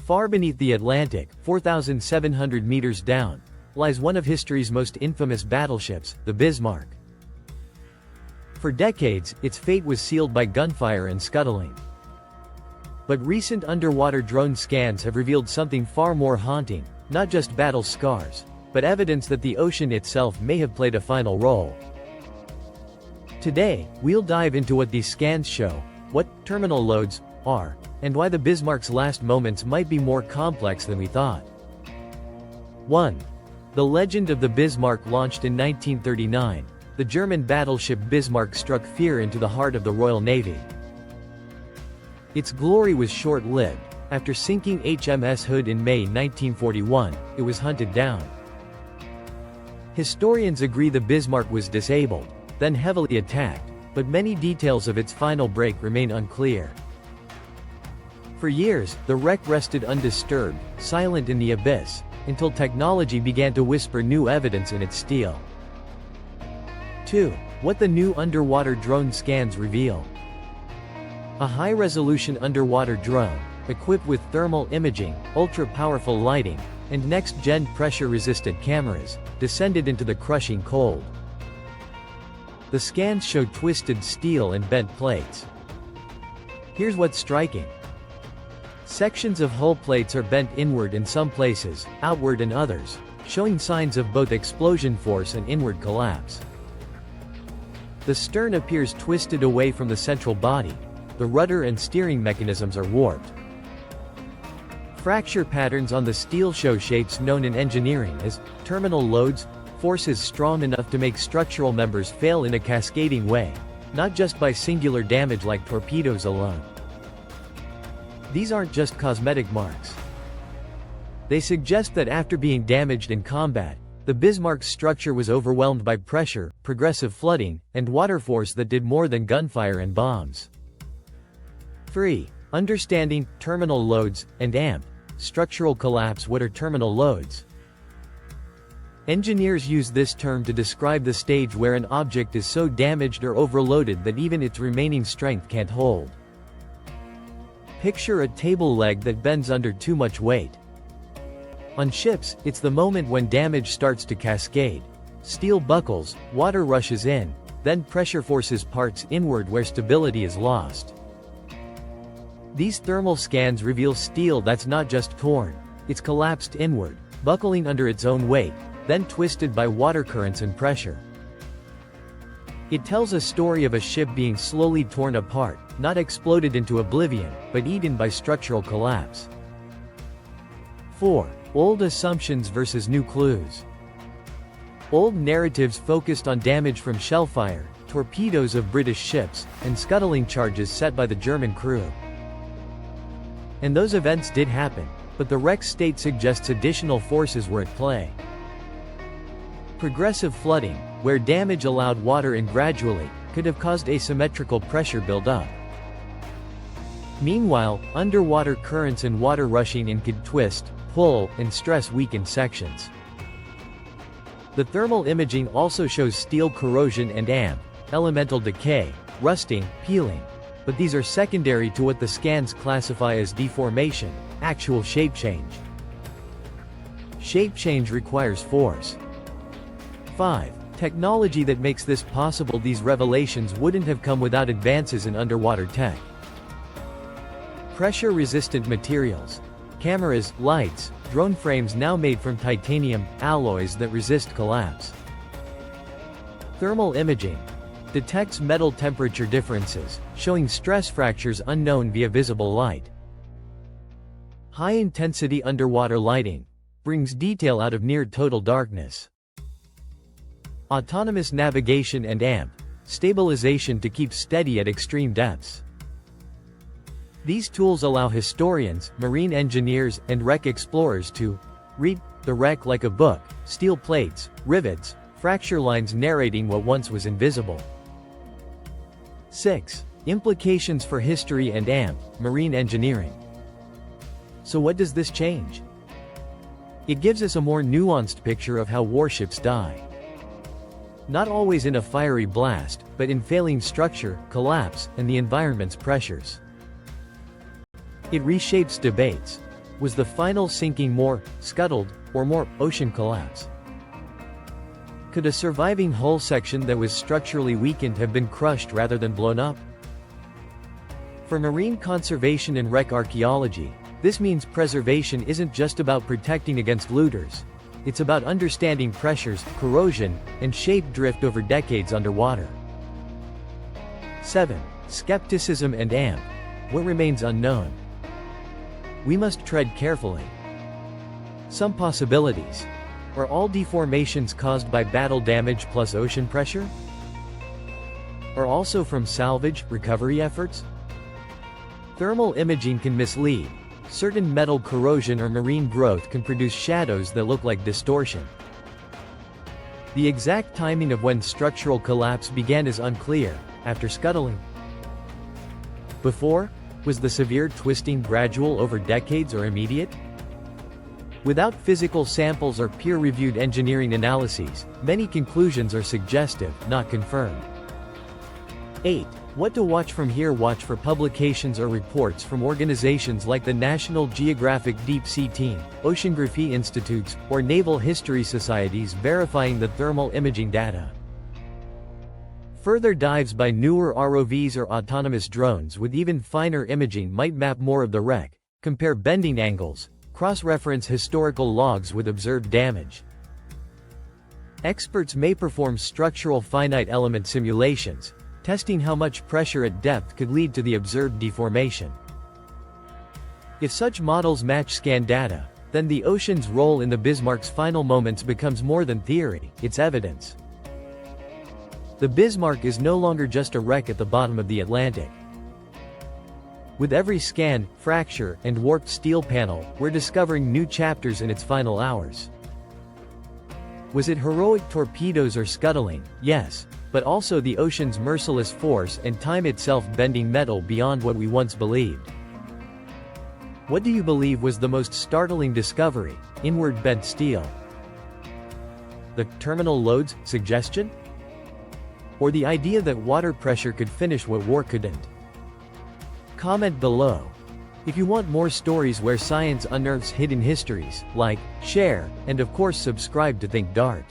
Far beneath the Atlantic, 4,700 meters down, lies one of history's most infamous battleships, the Bismarck. For decades, its fate was sealed by gunfire and scuttling. But recent underwater drone scans have revealed something far more haunting, not just battle scars, but evidence that the ocean itself may have played a final role. Today, we'll dive into what these scans show, what terminal loads are, and why the Bismarck's last moments might be more complex than we thought. 1. The legend of the Bismarck. Launched in 1939, the German battleship Bismarck struck fear into the heart of the Royal Navy. Its glory was short-lived. After sinking HMS Hood in May 1941, it was hunted down. Historians agree the Bismarck was disabled, then heavily attacked, but many details of its final break remain unclear. For years, the wreck rested undisturbed, silent in the abyss, until technology began to whisper new evidence in its steel. 2. What the new underwater drone scans reveal. A high-resolution underwater drone, equipped with thermal imaging, ultra-powerful lighting, and next-gen pressure-resistant cameras, descended into the crushing cold. The scans showed twisted steel and bent plates. Here's what's striking. Sections of hull plates are bent inward in some places, outward in others, showing signs of both explosion force and inward collapse. The stern appears twisted away from the central body. The rudder and steering mechanisms are warped. Fracture patterns on the steel show shapes known in engineering as terminal loads, forces strong enough to make structural members fail in a cascading way, not just by singular damage like torpedoes alone. These aren't just cosmetic marks. They suggest that after being damaged in combat, the Bismarck's structure was overwhelmed by pressure, progressive flooding, and water force that did more than gunfire and bombs. 3. Understanding terminal loads and AMP. Structural collapse. What are terminal loads? Engineers use this term to describe the stage where an object is so damaged or overloaded that even its remaining strength can't hold. Picture a table leg that bends under too much weight. On ships, it's the moment when damage starts to cascade. Steel buckles, water rushes in, then pressure forces parts inward where stability is lost. These thermal scans reveal steel that's not just torn, it's collapsed inward, buckling under its own weight, then twisted by water currents and pressure. It tells a story of a ship being slowly torn apart, not exploded into oblivion, but eaten by structural collapse. 4. Old assumptions versus new clues. Old narratives focused on damage from shellfire, torpedoes of British ships, and scuttling charges set by the German crew. And those events did happen, but the wreck's state suggests additional forces were at play. Progressive flooding, where damage allowed water in gradually, could have caused asymmetrical pressure buildup. Meanwhile, underwater currents and water rushing in could twist, pull, and stress weakened sections. The thermal imaging also shows steel corrosion and AMP, elemental decay, rusting, peeling. But these are secondary to what the scans classify as deformation, actual shape change. Shape change requires force. 5. Technology that makes this possible. These revelations wouldn't have come without advances in underwater tech. Pressure-resistant materials. Cameras, lights, drone frames now made from titanium, alloys that resist collapse. Thermal imaging. Detects metal temperature differences, showing stress fractures unknown via visible light. High-intensity underwater lighting. Brings detail out of near-total darkness. Autonomous navigation and AMP. Stabilization to keep steady at extreme depths. These tools allow historians, marine engineers, and wreck explorers to read the wreck like a book, steel plates, rivets, fracture lines narrating what once was invisible. 6. Implications for history and AMP, marine engineering. So what does this change? It gives us a more nuanced picture of how warships die. Not always in a fiery blast, but in failing structure, collapse, and the environment's pressures. It reshapes debates. Was the final sinking more scuttled, or more ocean collapse? Could a surviving hull section that was structurally weakened have been crushed rather than blown up? For marine conservation and wreck archaeology, this means preservation isn't just about protecting against looters. It's about understanding pressures, corrosion, and shape drift over decades underwater. 7. Skepticism and AMP. What remains unknown? We must tread carefully. Some possibilities. Are all deformations caused by battle damage plus ocean pressure? Or also from salvage, recovery efforts? Thermal imaging can mislead. Certain metal corrosion or marine growth can produce shadows that look like distortion. The exact timing of when structural collapse began is unclear. After scuttling? Before? Was the severe twisting gradual over decades or immediate? Without physical samples or peer-reviewed engineering analyses, many conclusions are suggestive, not confirmed. 8. What to watch from here? Watch for publications or reports from organizations like the National Geographic Deep Sea Team, oceanography institutes, or naval history societies verifying the thermal imaging data. Further dives by newer ROVs or autonomous drones with even finer imaging might map more of the wreck, compare bending angles, cross-reference historical logs with observed damage. Experts may perform structural finite element simulations, testing how much pressure at depth could lead to the observed deformation. If such models match scan data, then the ocean's role in the Bismarck's final moments becomes more than theory, it's evidence. The Bismarck is no longer just a wreck at the bottom of the Atlantic. With every scan, fracture, and warped steel panel, we're discovering new chapters in its final hours. Was it heroic torpedoes or scuttling? Yes, but also the ocean's merciless force and time itself bending metal beyond what we once believed. What do you believe was the most startling discovery? Inward bent steel? The terminal loads suggestion? Or the idea that water pressure could finish what war couldn't? Comment below. If you want more stories where science unearths hidden histories, like, share, and of course subscribe to ThinkDart.